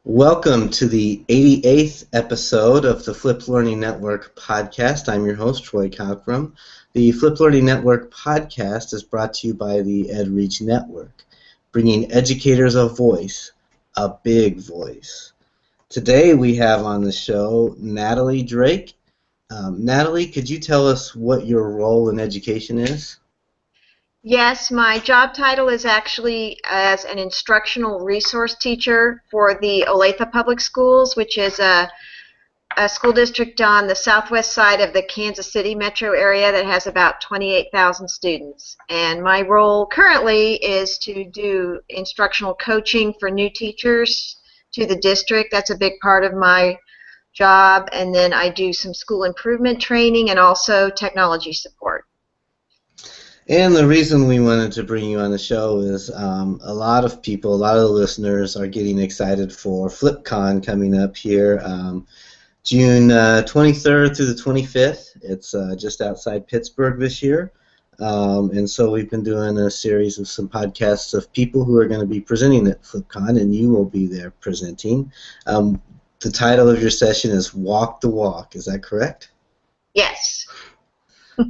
Welcome to the 88th episode of the Flip Learning Network podcast. I'm your host, Troy Cockrum. The Flip Learning Network podcast is brought to you by the EdReach Network, bringing educators a voice, a big voice. Today we have on the show Natalie Drake. Natalie, could you tell us what your role in education is? Yes, my job title is actually as an instructional resource teacher for the Olathe Public Schools, which is a school district on the southwest side of the Kansas City metro area that has about 28,000 students. And my role currently is to do instructional coaching for new teachers to the district. That's a big part of my job. And then I do some school improvement training and also technology support. And the reason we wanted to bring you on the show is a lot of people, a lot of the listeners are getting excited for FlipCon coming up here June 23rd through the 25th. It's just outside Pittsburgh this year. And so we've been doing a series of some podcasts of people who are going to be presenting at FlipCon, and you will be there presenting. The title of your session is Walk the Walk. Is that correct? Yes.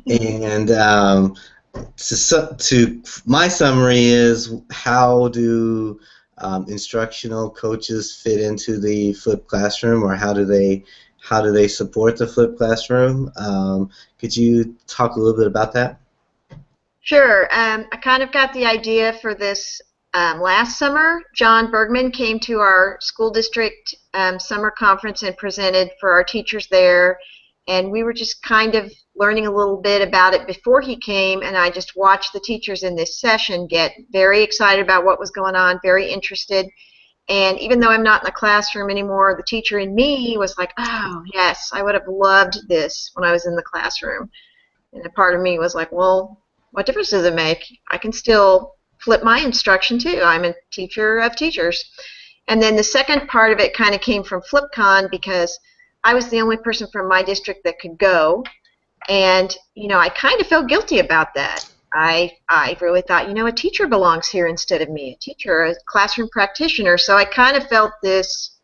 And to my summary is, how do instructional coaches fit into the flipped classroom, or how do they support the flipped classroom? Could you talk a little bit about that? Sure. I kind of got the idea for this last summer. John Bergman came to our school district summer conference and presented for our teachers there, and we were just kind of learning a little bit about it before he came, and I just watched the teachers in this session get very excited about what was going on, very interested. And even though I'm not in the classroom anymore, the teacher in me was like, oh, yes, I would have loved this when I was in the classroom. And a part of me was like, well, what difference does it make? I can still flip my instruction too. I'm a teacher of teachers. And then the second part of it kind of came from FlipCon, because I was the only person from my district that could go. And, I kind of felt guilty about that. I really thought, a teacher belongs here instead of me, a teacher, a classroom practitioner. So I kind of felt this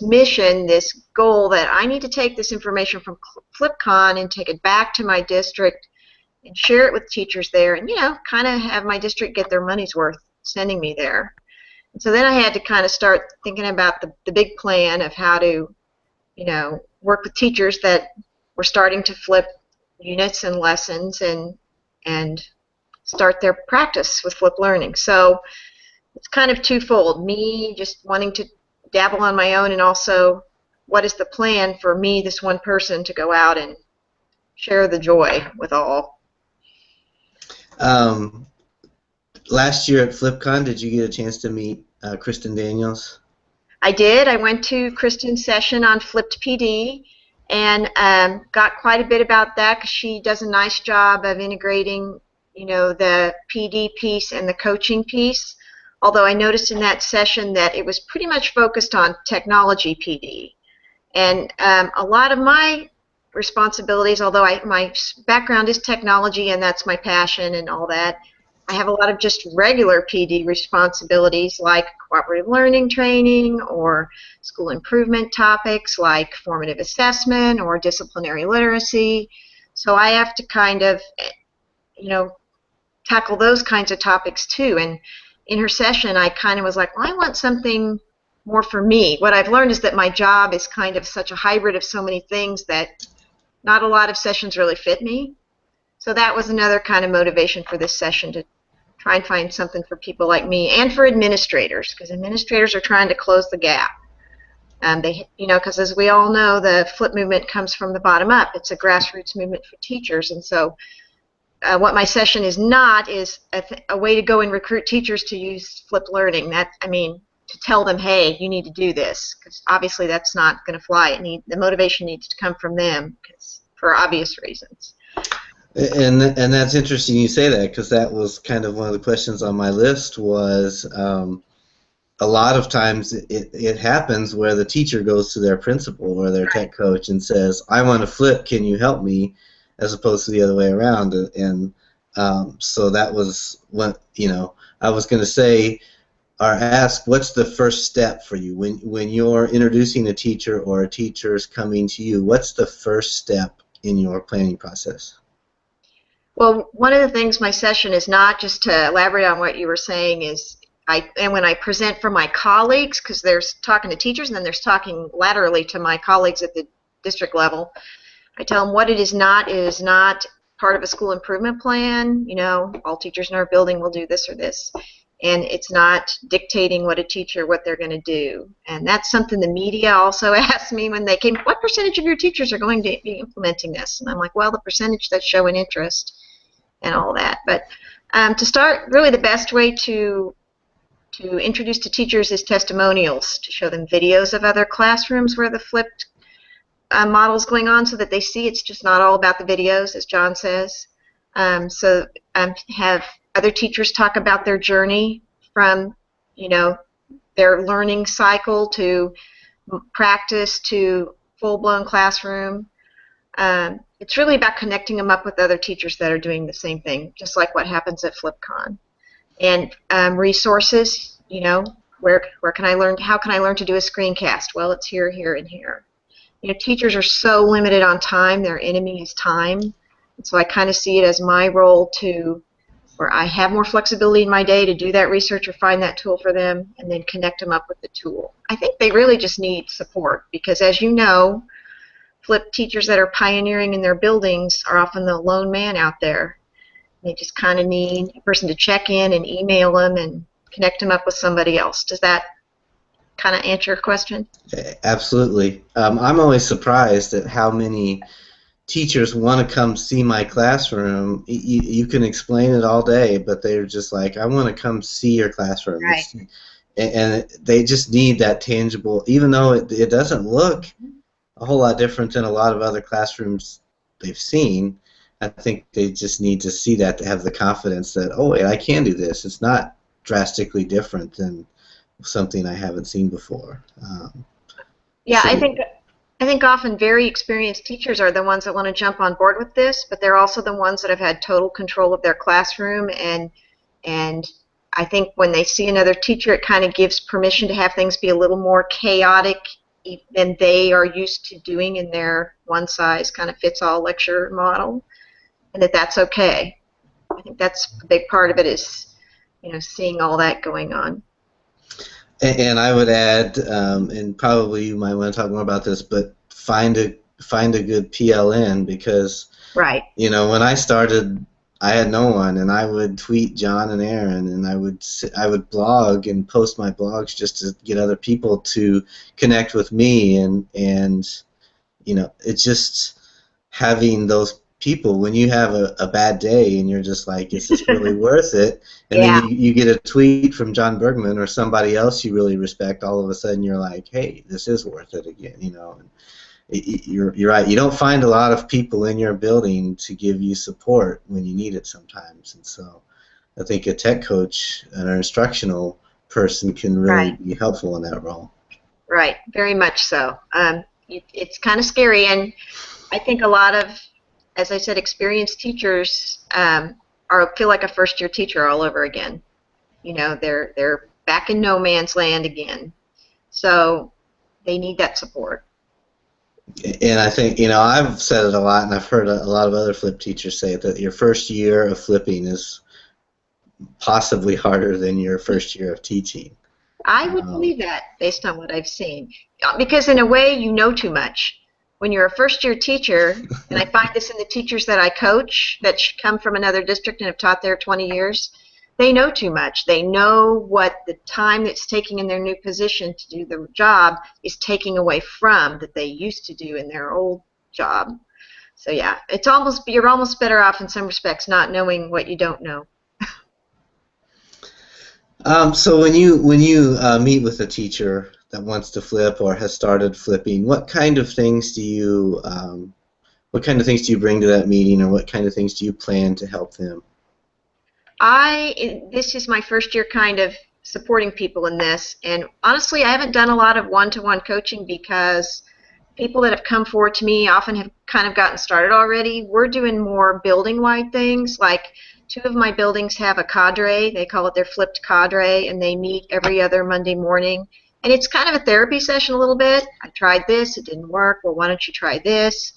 mission, this goal that I need to take this information from FlipCon and take it back to my district and share it with teachers there, and, kind of have my district get their money's worth sending me there. And so then I had to kind of start thinking about the big plan of how to, work with teachers that were starting to flip units and lessons and start their practice with flip learning. So it's kind of twofold. Me just wanting to dabble on my own, and also what is the plan for me, this one person, to go out and share the joy with all. Last year at FlipCon, did you get a chance to meet Kristen Daniels? I did. I went to Kristen's session on flipped PD, and got quite a bit about that, because she does a nice job of integrating, the PD piece and the coaching piece. Although I noticed in that session that it was pretty much focused on technology PD. And a lot of my responsibilities, although my background is technology and that's my passion and all that, I have a lot of just regular PD responsibilities, like cooperative learning training or school improvement topics like formative assessment or disciplinary literacy. So I have to kind of, tackle those kinds of topics too. And in her session, I kind of was like, well, I want something more for me. What I've learned is that my job is kind of such a hybrid of so many things that not a lot of sessions really fit me. So that was another kind of motivation for this session, to try and find something for people like me, and for administrators, because administrators are trying to close the gap. Because as we all know, the flip movement comes from the bottom up. It's a grassroots movement for teachers, and so what my session is not is a way to go and recruit teachers to use flipped learning. To tell them, hey, you need to do this, because obviously that's not going to fly. The motivation needs to come from them, for obvious reasons. And that's interesting you say that, because that was kind of one of the questions on my list. Was a lot of times it happens where the teacher goes to their principal or their tech coach and says, I want to flip, can you help me, as opposed to the other way around. And so that was what, I was going to say, are asked, what's the first step for you when you're introducing a teacher or a teacher's coming to you? What's the first step in your planning process? Well, one of the things my session is not, just to elaborate on what you were saying, is when I present for my colleagues, because there's talking to teachers and then there's talking laterally to my colleagues at the district level, I tell them what it is not. It is not part of a school improvement plan. You know, all teachers in our building will do this or this. And it's not dictating what they're going to do. And that's something the media also asked me when they came, what percentage of your teachers are going to be implementing this? And I'm like, well, the percentage that show an interest and all that. But to start, really the best way to introduce to teachers is testimonials, to show them videos of other classrooms where the flipped models going on, so that they see it's just not all about the videos, as John says. Have other teachers talk about their journey from, you know, their learning cycle to practice to full-blown classroom. It's really about connecting them up with other teachers that are doing the same thing, just like what happens at FlipCon. And resources, you know, where can I learn? How can I learn to do a screencast? Well, it's here, here, and here. You know, teachers are so limited on time. Their enemy is time. And so I kind of see it as my role where I have more flexibility in my day to do that research or find that tool for them and then connect them up with the tool. I think they really just need support because, as you know, flip teachers that are pioneering in their buildings are often the lone man out there. They just kind of need a person to check in and email them and connect them up with somebody else. Does that kind of answer your question? Absolutely. I'm always surprised at how many teachers want to come see my classroom. You can explain it all day, but they're just like, I want to come see your classroom. Right. And they just need that tangible, even though it doesn't look a whole lot different than a lot of other classrooms they've seen. I think they just need to see that, to have the confidence that, oh, wait, I can do this. It's not drastically different than something I haven't seen before. Yeah, so I think often very experienced teachers are the ones that want to jump on board with this, but they're also the ones that have had total control of their classroom, and I think when they see another teacher, it kind of gives permission to have things be a little more chaotic than they are used to doing in their one-size-kind-of-fits-all lecture model, and that's okay. I think that's a big part of it, is, you know, seeing all that going on. And I would add, and probably you might want to talk more about this, but find a good PLN, because, right, you know, when I started, I had no one, and I would tweet John and Aaron, and I would blog and post my blogs just to get other people to connect with me, and you know, it's just having those people when you have a bad day and you're just like, is this really worth it? And yeah. then you get a tweet from John Bergman or somebody else you really respect, all of a sudden you're like, hey, this is worth it again, you know. And you're right. You don't find a lot of people in your building to give you support when you need it sometimes. And so I think a tech coach and an instructional person can really be helpful in that role. Right, very much so. It's kind of scary, and I think a lot of, as I said, experienced teachers feel like a first-year teacher all over again. You know, they're back in no man's land again. So they need that support. And I think, you know, I've said it a lot, and I've heard a lot of other flip teachers say that your first year of flipping is possibly harder than your first year of teaching. I would believe that based on what I've seen. Because in a way, you know too much. When you're a first-year teacher, and I find this in the teachers that I coach that come from another district and have taught there 20 years, they know too much. They know what the time that's taking in their new position to do the job is taking away from that they used to do in their old job. So yeah, you're almost better off in some respects not knowing what you don't know. So when you meet with a teacher that wants to flip or has started flipping, what kind of things do you bring to that meeting, or what kind of things do you plan to help them? This is my first year kind of supporting people in this, and honestly I haven't done a lot of one-to-one coaching because people that have come forward to me often have kind of gotten started already. We're doing more building-wide things, like two of my buildings have a cadre. They call it their flipped cadre, and they meet every other Monday morning. And it's kind of a therapy session a little bit. I tried this, it didn't work. Well, why don't you try this?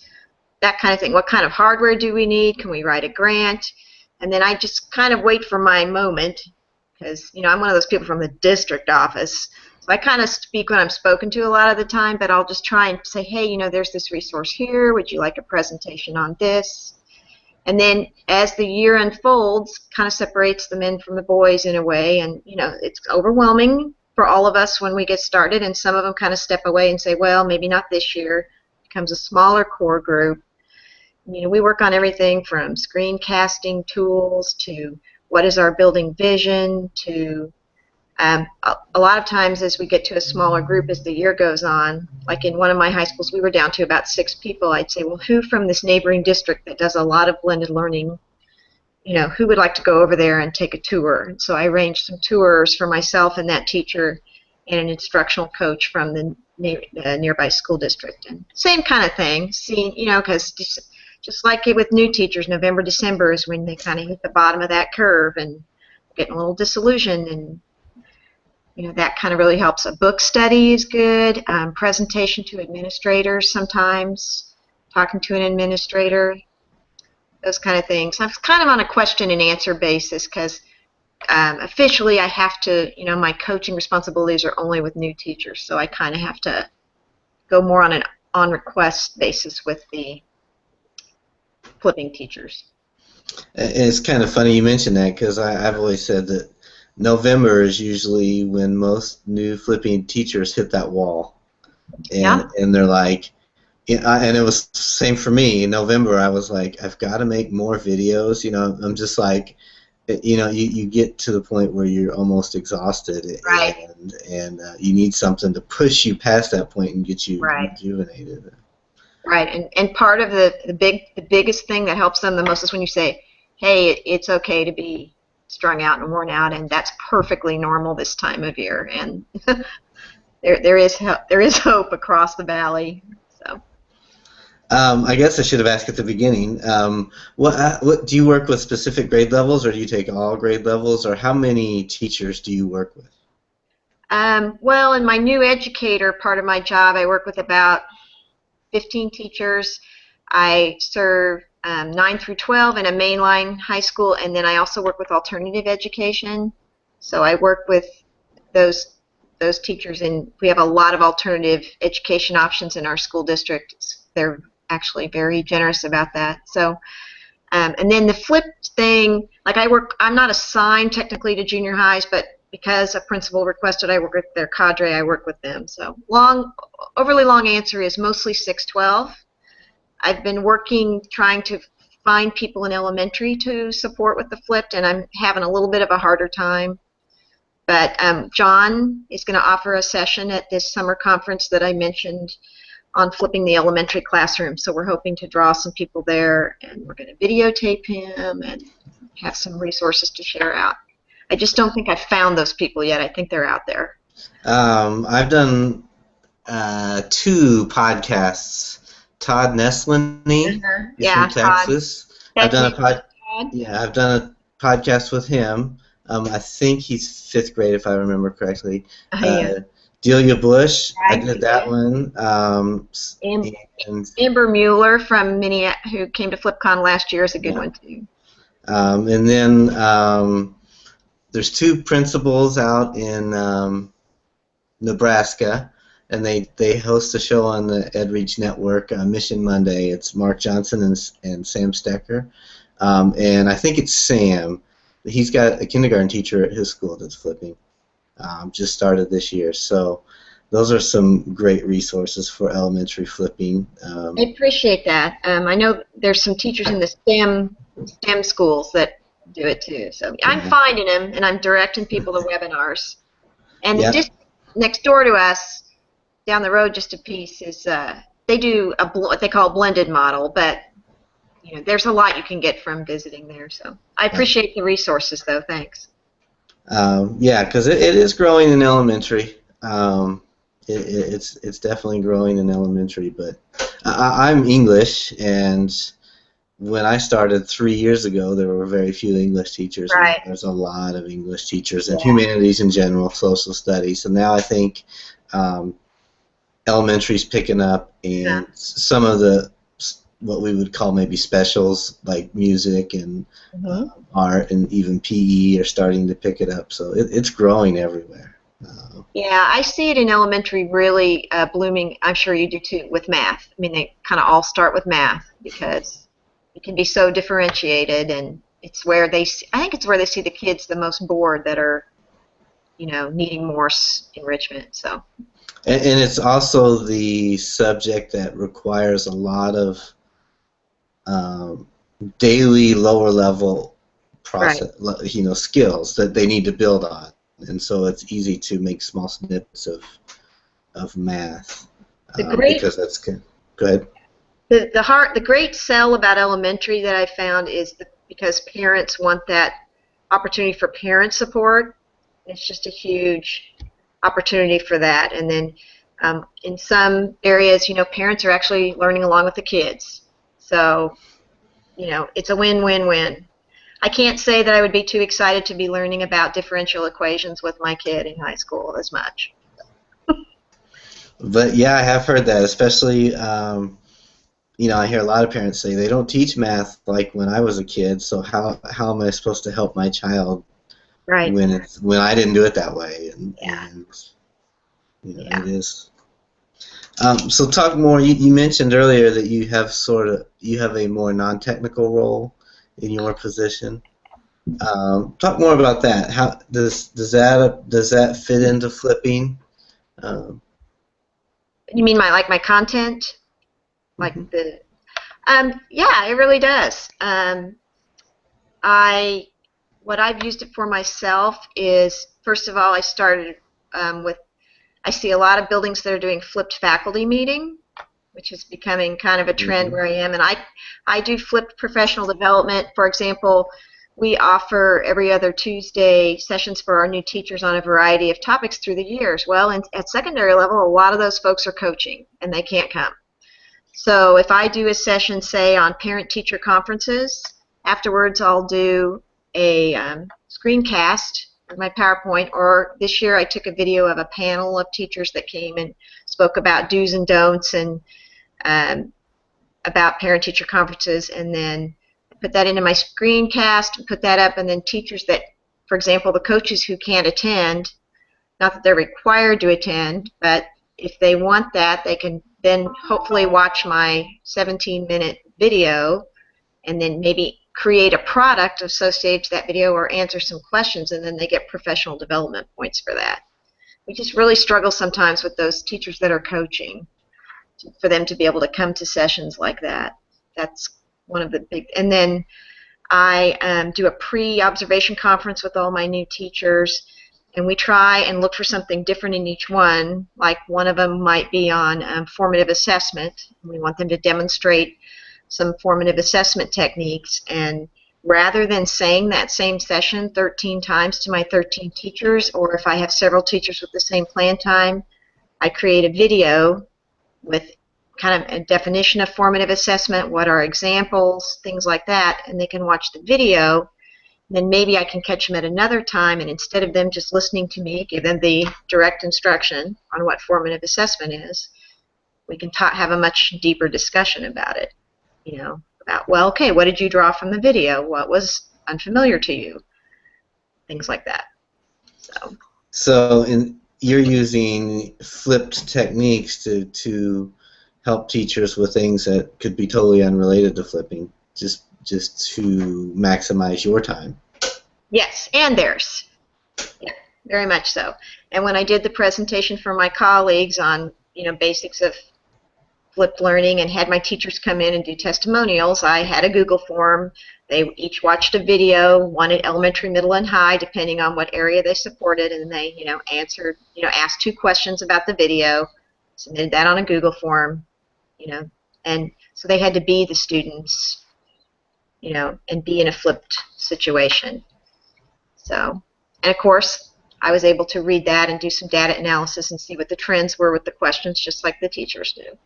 That kind of thing. What kind of hardware do we need? Can we write a grant? And then I just kind of wait for my moment because, you know, I'm one of those people from the district office. So I kind of speak when I'm spoken to a lot of the time, but I'll just try and say, hey, you know, there's this resource here. Would you like a presentation on this? And then as the year unfolds, kind of separates the men from the boys in a way. And, you know, it's overwhelming for all of us when we get started. And some of them kind of step away and say, well, maybe not this year. It becomes a smaller core group. You know, we work on everything from screencasting tools to what is our building vision to a lot of times as we get to a smaller group as the year goes on, like in one of my high schools, we were down to about 6 people. I'd say, well, who from this neighboring district that does a lot of blended learning, you know, who would like to go over there and take a tour? And so I arranged some tours for myself and that teacher and an instructional coach from the nearby school district. And same kind of thing, seeing, you know, because just like with new teachers, November, December is when they kind of hit the bottom of that curve and getting a little disillusioned, and you know, that kind of really helps. A book study is good. Presentation to administrators sometimes, talking to an administrator, those kind of things. I'm kind of on a question and answer basis because officially I have to, you know, my coaching responsibilities are only with new teachers, so I kind of have to go more on an on-request basis with the flipping teachers. It's kind of funny you mentioned that because I've always said that November is usually when most new flipping teachers hit that wall, and they're like, and it was the same for me. In November, I was like, I've got to make more videos. You know, I'm just like, you know, you get to the point where you're almost exhausted, right? And you need something to push you past that point and get you rejuvenated. Right, and part of the biggest thing that helps them the most is when you say, hey, it's okay to be strung out and worn out, and that's perfectly normal this time of year, and there is hope across the valley. So I guess I should have asked at the beginning, what do you work with specific grade levels, or do you take all grade levels, or how many teachers do you work with? Well, in my new educator part of my job, I work with about 15 teachers. I serve 9 through 12 in a mainline high school, and then I also work with alternative education. So I work with those teachers, and we have a lot of alternative education options in our school district. They're actually very generous about that. So, and then the flipped thing, like I'm not assigned technically to junior highs, but because a principal requested I work with their cadre, I work with them. So overly long answer is mostly 6-12. I've been trying to find people in elementary to support with the flipped, and I'm having a little bit of a harder time. But John is going to offer a session at this summer conference that I mentioned on flipping the elementary classroom. So we're hoping to draw some people there, and we're going to videotape him and have some resources to share out. I just don't think I've found those people yet. I think they're out there. I've done 2 podcasts. Todd Neslany is from Texas. I've done a podcast with him. I think he's 5th grade, if I remember correctly. Delia Bush, I did that one. Amber Mueller from Minneapolis, who came to FlipCon last year, is a good one too. And then there's 2 principals out in Nebraska, and they host a show on the EdReach Network, Mission Monday. It's Mark Johnson and Sam Stecker, and I think it's Sam. He's got a kindergarten teacher at his school that's flipping. Just started this year, so those are some great resources for elementary flipping. I appreciate that. I know there's some teachers in the STEM schools that do it too. So I'm finding them, and I'm directing people to webinars. And the district next door to us, down the road just a piece, is they do what they call a blended model, but you know, there's a lot you can get from visiting there. So I appreciate the resources, though. Thanks. Yeah, because it is growing in elementary. It's definitely growing in elementary, but I'm English, and when I started 3 years ago, there were very few English teachers, and Right. there's a lot of English teachers and Yeah. humanities in general, social studies. So now I think um, elementary's picking up, Yeah. and some of the what we would call maybe specials like music and Hmm. art and even PE are starting to pick it up. So it's growing everywhere. Yeah, I see it in elementary really blooming. I'm sure you do too with math. I mean, they kind of all start with math because it can be so differentiated, and it's where they. I think it's where they see the kids the most bored that are, needing more enrichment. So. And it's also the subject that requires a lot of um, daily lower level Right. process, skills that they need to build on, and so it's easy to make small snippets of math The great because that's good. Go ahead. the great sell about elementary that I found is because parents want that opportunity for parent support. It's just a huge opportunity for that. And then in some areas, parents are actually learning along with the kids. So, it's a win-win-win. I can't say that I would be too excited to be learning about differential equations with my kid in high school as much. But yeah, I have heard that, especially I hear a lot of parents say they don't teach math like when I was a kid. So how am I supposed to help my child Right. when I didn't do it that way? Yeah. And Yeah. it is. So talk more. You mentioned earlier that you have a more non-technical role in your position. Talk more about that. How does that fit into flipping? Um, You mean my content? Like mhm. yeah, it really does. I what I've used it for myself is, first of all, I started with, I see a lot of buildings that are doing flipped faculty meeting, which is becoming kind of a trend Mhm. where I am. And I do flipped professional development. For example, we offer every other Tuesday sessions for our new teachers on a variety of topics through the years. Well, at secondary level, a lot of those folks are coaching and they can't come. So if I do a session, say, on parent-teacher conferences, afterwards I'll do a screencast of my PowerPoint, or this year I took a video of a panel of teachers that came and spoke about do's and don'ts and um, about parent-teacher conferences, and then put that into my screencast, put that up, and then teachers that, for example, the coaches who can't attend, not that they're required to attend, but if they want that, they can then hopefully watch my 17-minute video and then maybe create a product associated to that video or answer some questions, and then they get professional development points for that. We just really struggle sometimes with those teachers that are coaching for them to be able to come to sessions like that. That's one of the big, and then I do a pre-observation conference with all my new teachers, and we try and look for something different in each one. Like one of them might be on formative assessment. We want them to demonstrate some formative assessment techniques, and rather than saying that same session 13 times to my 13 teachers, or if I have several teachers with the same plan time, I create a video with kind of a definition of formative assessment, what are examples, things like that, and they can watch the video. Then maybe I can catch them at another time, and instead of them just listening to me, give them the direct instruction on what formative assessment is. We can have a much deeper discussion about it. About, well, okay, what did you draw from the video? What was unfamiliar to you? Things like that. So. You're using flipped techniques to help teachers with things that could be totally unrelated to flipping, just to maximize your time. Yes, and theirs. Yeah, very much so. And when I did the presentation for my colleagues on, basics of flipped learning and had my teachers come in and do testimonials, I had a Google form. They each watched a video, one at elementary, middle, and high, depending on what area they supported, and they, answered, asked 2 questions about the video, submitted that on a Google form, and so they had to be the students, and be in a flipped situation. So, and of course, I was able to read that and do some data analysis and see what the trends were with the questions, just like the teachers do.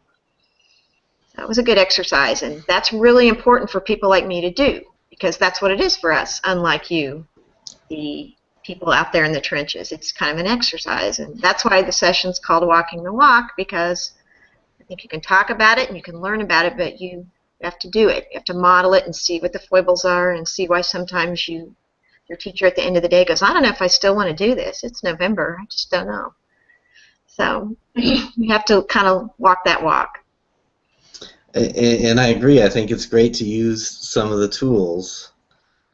That was a good exercise, and that's really important for people like me to do, because that's what it is for us, unlike you, the people out there in the trenches. It's kind of an exercise, and that's why the session's called Walking the Walk, because I think you can talk about it and you can learn about it, but you have to do it. You have to model it and see what the foibles are and see why sometimes your teacher at the end of the day goes, I don't know if I still want to do this. It's November. I just don't know. So you have to kind of walk that walk. And I agree. I think it's great to use some of the tools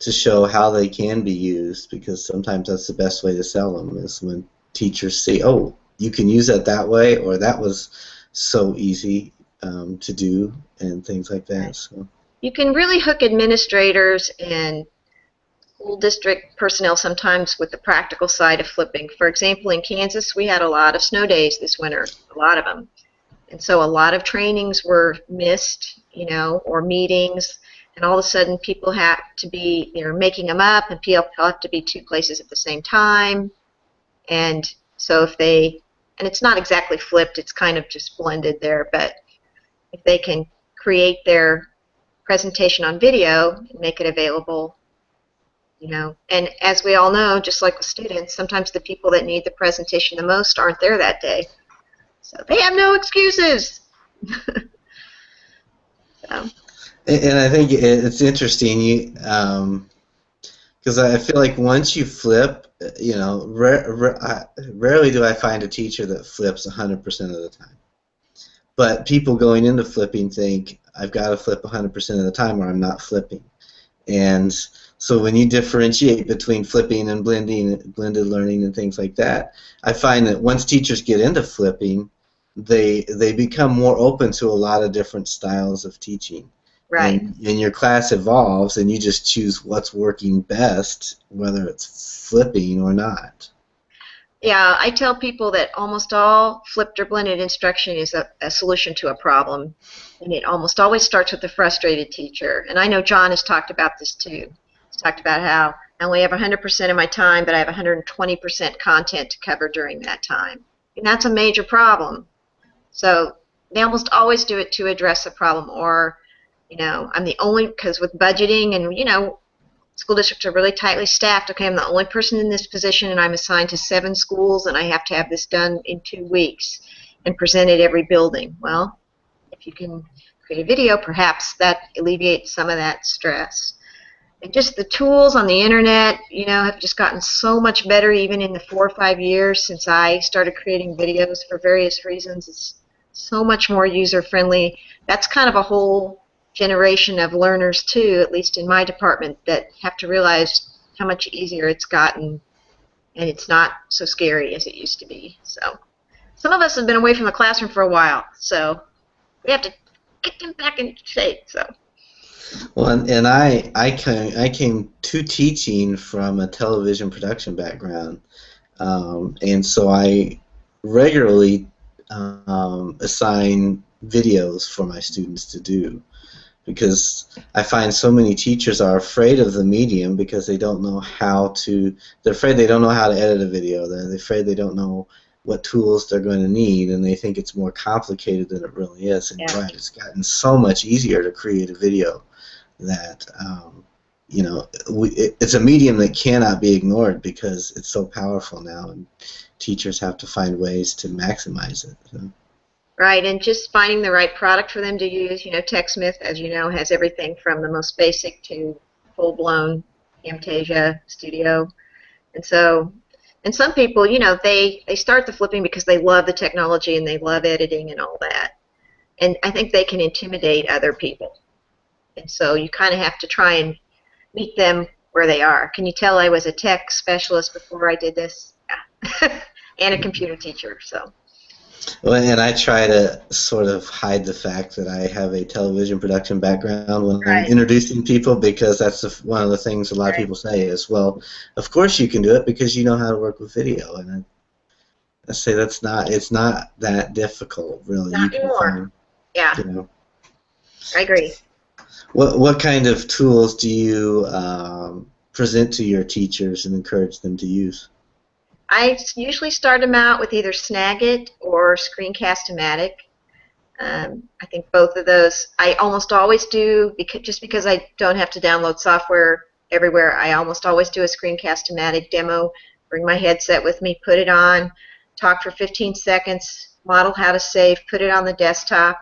to show how they can be used, because sometimes that's the best way to sell them, is when teachers say, oh, you can use it that way, or that was so easy to do, and things like that. So you can really hook administrators and school district personnel sometimes with the practical side of flipping. For example, in Kansas, we had a lot of snow days this winter, a lot of them. And so a lot of trainings were missed, or meetings, and all of a sudden people have to be, they're making them up, and people have to be two places at the same time. And so and it's not exactly flipped, it's kind of just blended there, but if they can create their presentation on video and make it available, and as we all know, just like with students, sometimes the people that need the presentation the most aren't there that day. So they have no excuses. So. And I think it's interesting, because I feel like once you flip, rarely do I find a teacher that flips 100% of the time. But people going into flipping think, I've got to flip 100% of the time or I'm not flipping. And so when you differentiate between flipping and blended learning and things like that, I find that once teachers get into flipping, they become more open to a lot of different styles of teaching. Right. And your class evolves, and you just choose what's working best, whether it's flipping or not. Yeah, I tell people that almost all flipped or blended instruction is a solution to a problem, and it almost always starts with a frustrated teacher. And I know John has talked about this too. He's talked about how I only have 100% of my time, but I have 120% content to cover during that time. And that's a major problem. So they almost always do it to address a problem, or, I'm the only, because with budgeting and, school districts are really tightly staffed. Okay, I'm the only person in this position, and I'm assigned to 7 schools, and I have to have this done in 2 weeks and present at every building. Well, if you can create a video, perhaps that alleviates some of that stress. And just the tools on the internet, have just gotten so much better, even in the 4 or 5 years since I started creating videos for various reasons. It's so much more user-friendly. That's kind of a whole generation of learners too, at least in my department, that have to realize how much easier it's gotten, and it's not so scary as it used to be. So some of us have been away from the classroom for a while, so we have to get them back in shape. So well, and I came to teaching from a television production background, and so I regularly assign videos for my students to do, because I find so many teachers are afraid of the medium because they don't know how to, they're afraid they don't know how to edit a video, they're afraid they don't know what tools they're going to need, and they think it's more complicated than it really is. And you're right, it's gotten so much easier to create a video that, it's a medium that cannot be ignored because it's so powerful now, and teachers have to find ways to maximize it. So. Right, and just finding the right product for them to use. TechSmith, as you know, has everything from the most basic to full-blown Camtasia Studio. And so, and some people, they start the flipping because they love the technology and they love editing and all that. And I think they can intimidate other people. And so you kind of have to try and meet them where they are. Can you tell I was a tech specialist before I did this? Yeah. And a computer teacher, so. Well, and I try to sort of hide the fact that I have a television production background when I'm introducing people, because that's one of the things a lot of people say is, well, of course you can do it because you know how to work with video. And I say it's not that difficult, really. Not anymore. Yeah. I agree. What kind of tools do you present to your teachers and encourage them to use? I usually start them out with either Snagit or Screencast-O-Matic. I think both of those I almost always do, just because I don't have to download software everywhere. I almost always do a screencast-o-matic demo, bring my headset with me, put it on, talk for 15 seconds, model how to save, put it on the desktop,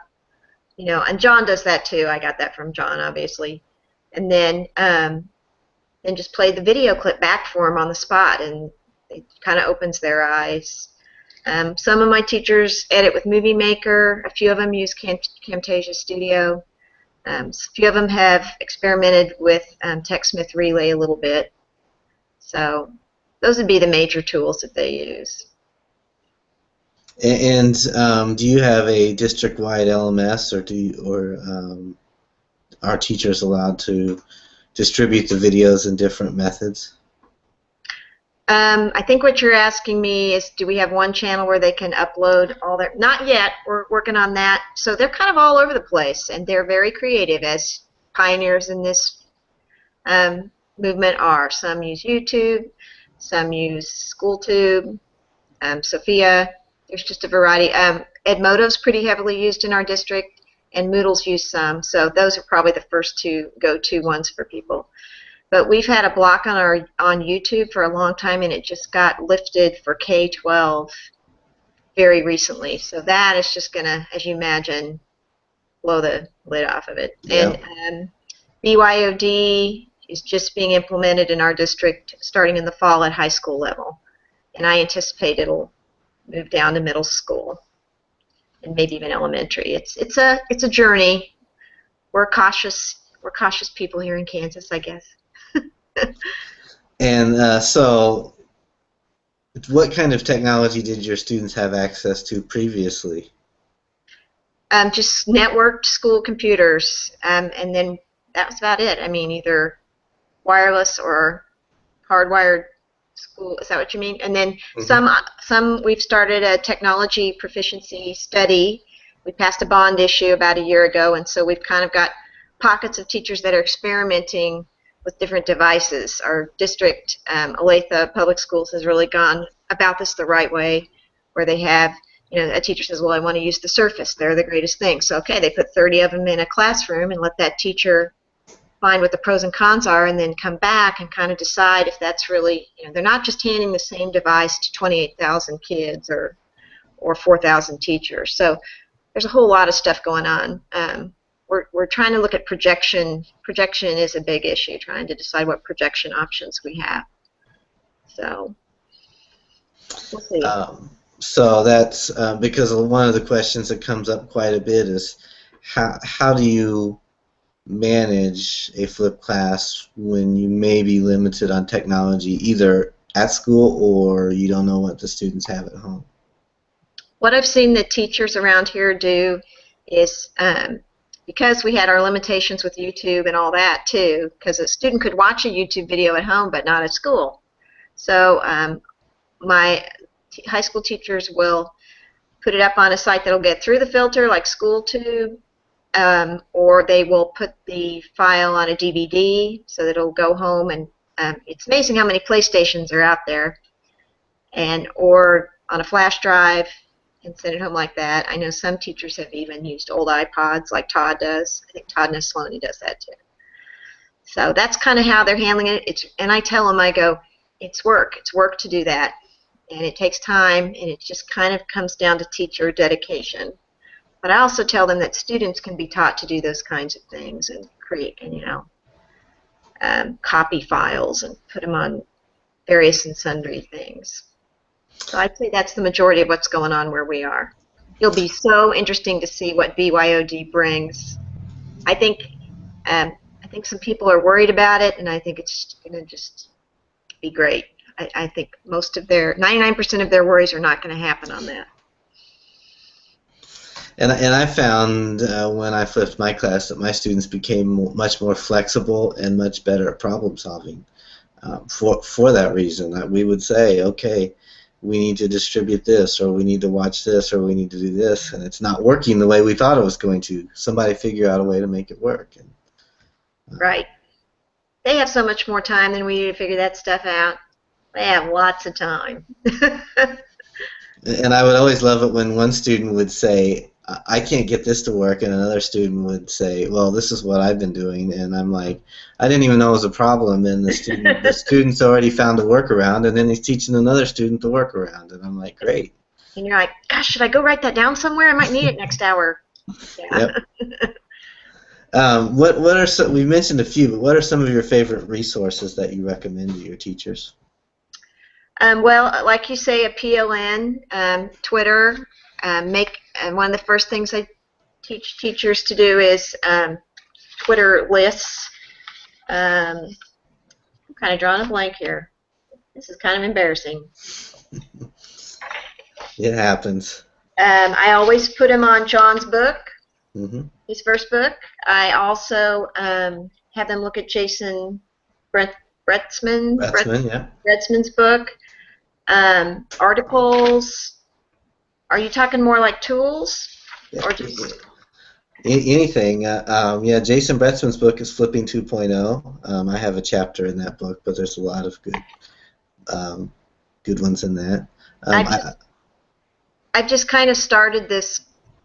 and John does that too. I got that from John, obviously. And then just play the video clip back for them on the spot, and it kind of opens their eyes. Some of my teachers edit with Movie Maker. A few of them use Camtasia Studio. A few of them have experimented with TechSmith Relay a little bit. So those would be the major tools that they use. And do you have a district-wide LMS, or are teachers allowed to distribute the videos in different methods? I think what you're asking me is, do we have one channel where they can upload all their... Not yet. We're working on that. So they're kind of all over the place, and they're very creative, as pioneers in this movement are. Some use YouTube, some use SchoolTube, Sophia. There's just a variety. Edmodo's pretty heavily used in our district, and Moodle's used some. So those are probably the first two go-to ones for people. But we've had a block on YouTube for a long time, and it just got lifted for K-12 very recently. So that is just going to, as you imagine, blow the lid off of it. Yeah. And BYOD is just being implemented in our district starting in the fall at high school level. And I anticipate it'll move down to middle school and maybe even elementary. It's a journey. We're cautious people here in Kansas, I guess. And so, what kind of technology did your students have access to previously? Just networked school computers, and then that was about it. I mean, either wireless or hardwired school. Is that what you mean? And then some we've started a technology proficiency study. We passed a bond issue about a year ago, and so we've kind of got pockets of teachers that are experimenting with different devices. Our district, Olathe Public Schools, has really gone about this the right way, where they have, a teacher says, well, I want to use the Surface. They're the greatest thing. So, okay, they put 30 of them in a classroom and let that teacher find what the pros and cons are, and then come back and kind of decide if that's really, they're not just handing the same device to 28,000 kids or 4,000 teachers. So there's a whole lot of stuff going on. We're trying to look at projection. Projection is a big issue, trying to decide what projection options we have. So we'll see. So that's because one of the questions that comes up quite a bit is how do you manage a flipped class when you may be limited on technology, either at school or you don't know what the students have at home? What I've seen the teachers around here do is, because we had our limitations with YouTube and all that too, because a student could watch a YouTube video at home but not at school. So my high school teachers will put it up on a site that will get through the filter, like SchoolTube, or they will put the file on a DVD so that it'll go home, and it's amazing how many PlayStations are out there, or on a flash drive and send it home like that. I know some teachers have even used old iPods like Todd does. I think Todd Neslony does that too. So that's kind of how they're handling it. And I tell them, I go, it's work. It's work to do that. And it takes time, and it just kind of comes down to teacher dedication. But I also tell them that students can be taught to do those kinds of things and create, copy files and put them on various and sundry things. So I'd say that's the majority of what's going on where we are. It'll be so interesting to see what BYOD brings. I think some people are worried about it, and I think it's going to just be great. I think 99% of their worries are not going to happen on that. And I found when I flipped my class that my students became much more flexible and much better at problem solving. For that reason, we would say, okay, we need to distribute this, or we need to watch this, or we need to do this, and it's not working the way we thought it was going to. Somebody figure out a way to make it work. Right. They have so much more time than we do to figure that stuff out. They have lots of time. And I would always love it when one student would say, I can't get this to work, and another student would say, well, this is what I've been doing, and I'm like, I didn't even know it was a problem, and the student's already found a workaround, and then he's teaching another student the workaround, and I'm like, great. And you're like, gosh, should I go write that down somewhere? I might need it next hour. Yeah. Yep. What are some, we mentioned a few, but what are some of your favorite resources that you recommend to your teachers? Well, like you say, a PLN, Twitter. One of the first things I teach teachers to do is Twitter lists. I'm kind of drawing a blank here. This is kind of embarrassing. It happens. I always put them on John's book, Mm-hmm. his first book. I also have them look at Jason Bretzman's book. Articles. Are you talking more like tools, Yeah. or just Anything? Yeah, Jason Bretzman's book is Flipping 2.0. I have a chapter in that book, but there's a lot of good ones in that. I've just kind of started this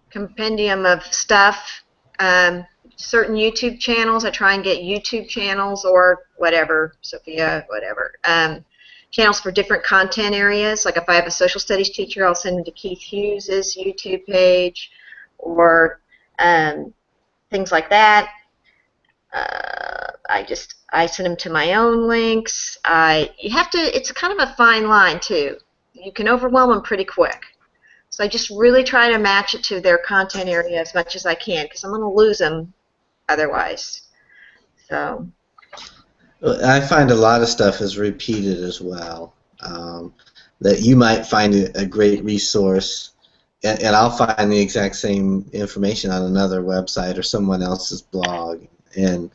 compendium of stuff. Certain YouTube channels. I try and get YouTube channels or whatever, Sophia, whatever. Channels for different content areas. Like if I have a social studies teacher, I'll send them to Keith Hughes's YouTube page, or things like that. I send them to my own links. You have to. It's kind of a fine line too. You can overwhelm them pretty quick. So I just really try to match it to their content area as much as I can, because I'm going to lose them otherwise. So. I find a lot of stuff is repeated as well. That you might find a great resource, and I'll find the exact same information on another website or someone else's blog. And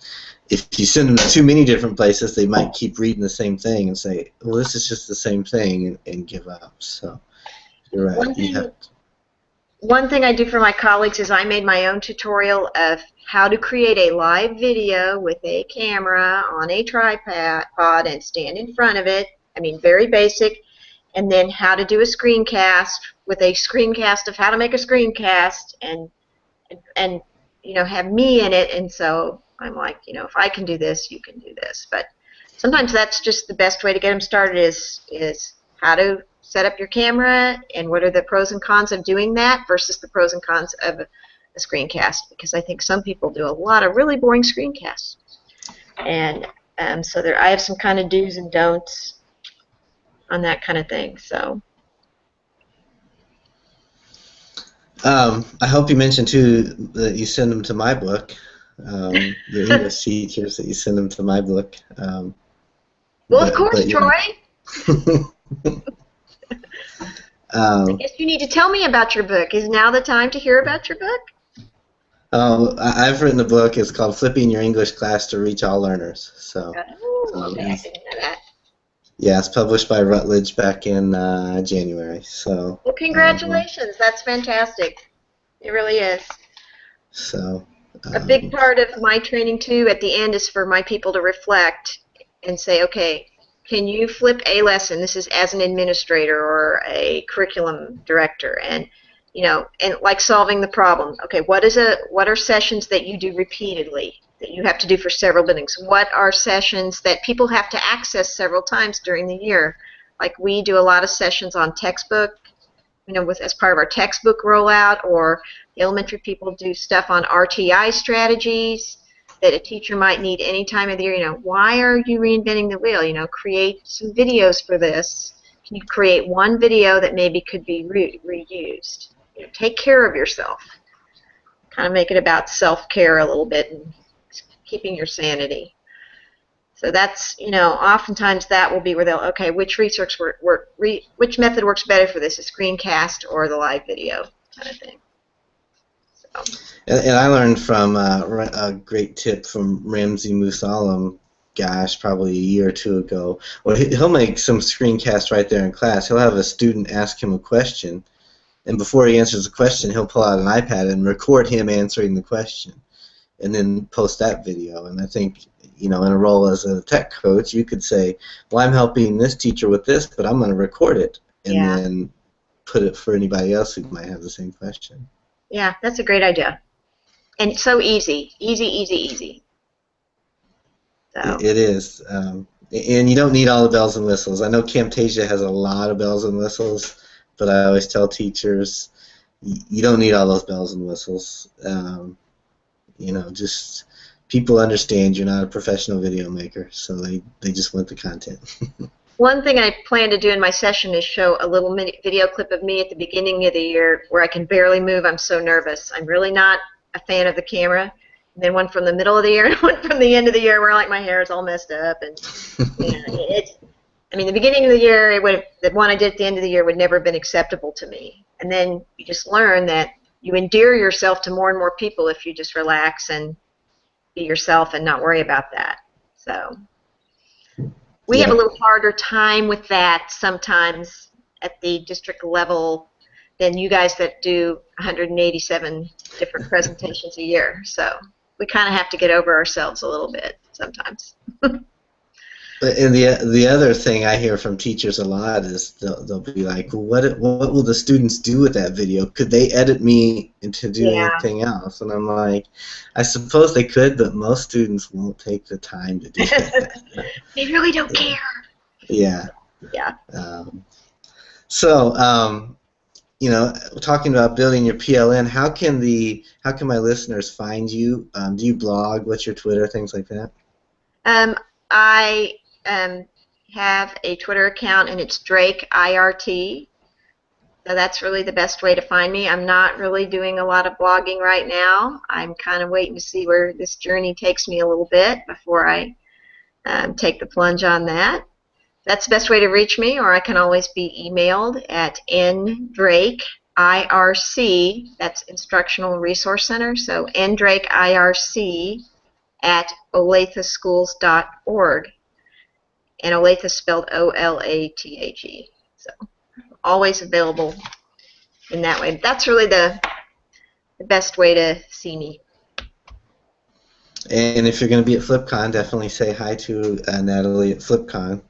if you send them to too many different places, they might keep reading the same thing and say, well, this is just the same thing, and give up. So you're right. One thing I do for my colleagues is I made my own tutorial of how to create a live video with a camera on a tripod and stand in front of it. I mean, very basic. And then how to do a screencast with a screencast of how to make a screencast, and have me in it. And so I'm like, if I can do this, you can do this. But sometimes that's just the best way to get them started is how to set up your camera, and what are the pros and cons of doing that versus the pros and cons of a screencast, because I think some people do a lot of really boring screencasts. And so I have some kind of do's and don'ts on that kind of thing. So I hope you mentioned too that you send them to my book. Your English teachers, that you send them to my book. Of course, Troy. I guess you need to tell me about your book. Is now the time to hear about your book? I've written a book. It's called Flipping Your English Class to Reach All Learners. So, okay. I didn't know that. Yeah, it's published by Routledge back in January. So. Well, congratulations. That's fantastic. It really is. So. A big part of my training too at the end is for my people to reflect and say, okay, can you flip a lesson? This is as an administrator or a curriculum director, and and like solving the problem. Okay, what are sessions that you do repeatedly that you have to do for several buildings? What are sessions that people have to access several times during the year? Like we do a lot of sessions on textbook, as part of our textbook rollout, or the elementary people do stuff on RTI strategies that a teacher might need any time of the year. Why are you reinventing the wheel? Create some videos for this. Can you create one video that maybe could be reused? Take care of yourself. Kind of make it about self-care a little bit and keeping your sanity. So that's, oftentimes that will be where they'll, okay, which which method works better for this, a screencast or the live video kind of thing. So. And I learned from a great tip from Ramsey Musalam, gosh, probably a year or two ago. Well, he'll make some screencast right there in class. He'll have a student ask him a question, and before he answers the question, he'll pull out an iPad and record him answering the question, and then post that video. And I think, in a role as a tech coach, you could say, well, I'm helping this teacher with this, but I'm going to record it and then put it for anybody else who might have the same question. Yeah, that's a great idea. And it's so easy. Easy, easy, easy. So. It is. And you don't need all the bells and whistles. I know Camtasia has a lot of bells and whistles, but I always tell teachers, you don't need all those bells and whistles. Just people understand you're not a professional video maker, so they just want the content. One thing I plan to do in my session is show a little mini video clip of me at the beginning of the year where I can barely move. I'm so nervous. I'm really not a fan of the camera. And then one from the middle of the year and one from the end of the year where like my hair is all messed up. And the beginning of the year, the one I did at the end of the year would never have been acceptable to me. And then you just learn that you endear yourself to more and more people if you just relax and be yourself and not worry about that. So we have a little harder time with that sometimes at the district level than you guys that do 187 different presentations a year. So we kind of have to get over ourselves a little bit sometimes. And the other thing I hear from teachers a lot is they'll be like, well, what will the students do with that video? Could they edit me into doing anything else? And I'm like, I suppose they could, but most students won't take the time to do that. They really don't care. Yeah. Yeah. Talking about building your PLN, how can my listeners find you? Do you blog? What's your Twitter? Things like that. I have a Twitter account, and it's Drake IRT. So that's really the best way to find me. I'm not really doing a lot of blogging right now. I'm kind of waiting to see where this journey takes me a little bit before I take the plunge on that. That's the best way to reach me, or I can always be emailed at ndrakeirc, that's Instructional Resource Center, so ndrakeirc at olathe.schools.org, and Olathe is spelled O-L-A-T-H-E. So always available in that way. That's really the best way to see me. And if you're going to be at FlipCon, definitely say hi to Natalie at FlipCon.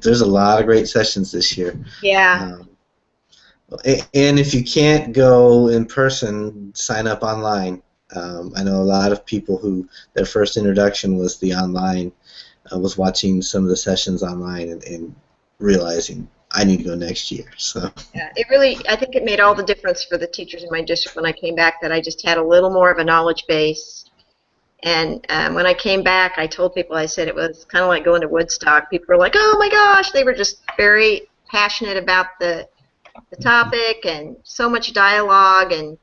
There's a lot of great sessions this year. Yeah. And if you can't go in person, sign up online. I know a lot of people who their first introduction was the online, was watching some of the sessions online and realizing I need to go next year. So yeah, I think it made all the difference for the teachers in my district when I came back, that I just had a little more of a knowledge base. And when I came back, I told people, I said it was kind of like going to Woodstock. People were like, oh my gosh, they were just very passionate about the topic, and so much dialogue, and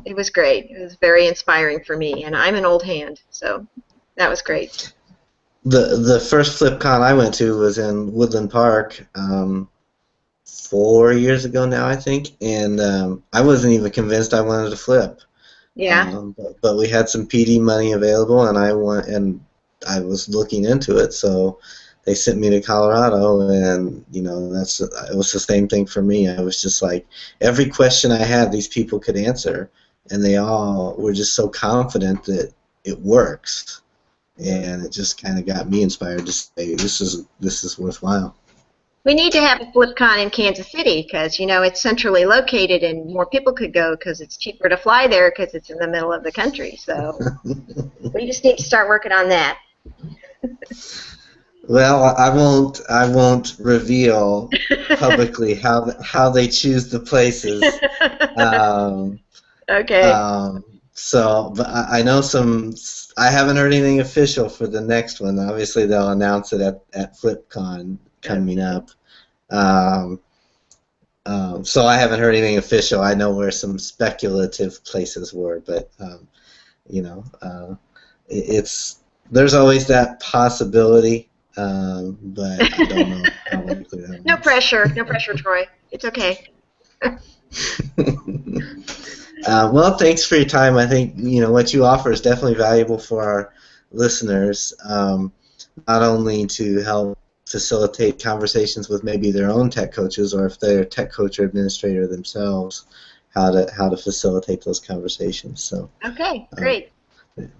it was great. It was very inspiring for me, and I'm an old hand, so that was great. The first FlipCon I went to was in Woodland Park 4 years ago now, I think, and I wasn't even convinced I wanted to flip. Yeah. But we had some PD money available, and I was looking into it, so they sent me to Colorado, and it was the same thing for me. I was just like, every question I had, these people could answer, and they all were just so confident that it works, and it just kind of got me inspired to say this is worthwhile. We need to have a FlipCon in Kansas City because, it's centrally located and more people could go because it's cheaper to fly there because it's in the middle of the country. So we just need to start working on that. Well, I won't reveal publicly how they choose the places. Okay. But I know I haven't heard anything official for the next one. Obviously, they'll announce it at FlipCon coming up. So I haven't heard anything official. I know where some speculative places were, but there's always that possibility, but I don't know how likely that is. No pressure, Troy. It's okay. Well, thanks for your time. I think what you offer is definitely valuable for our listeners, not only to help facilitate conversations with maybe their own tech coaches, or if they're a tech coach or administrator themselves, how to facilitate those conversations. So okay, great.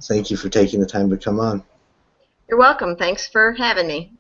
Thank you for taking the time to come on. You're welcome. Thanks for having me.